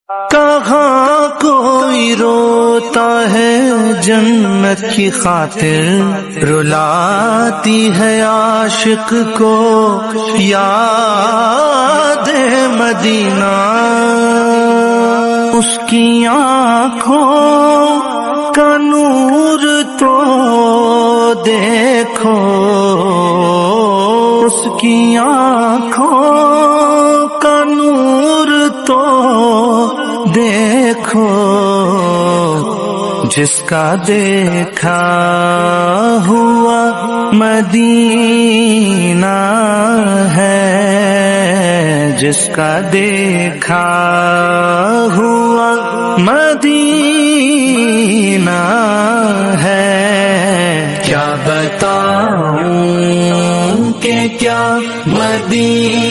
کہاں کوئی روتا ہے جنت کی خاطر، رلاتی ہے عاشق کو یاد مدینہ. اس کی آنکھوں کا نور تو دیکھو، اس کی آنکھوں کا نور تو دیکھو، جس کا دیکھا ہوا مدینہ ہے، جس کا دیکھا ہوا مدینہ ہے. کیا بتاؤں کہ کیا مدینہ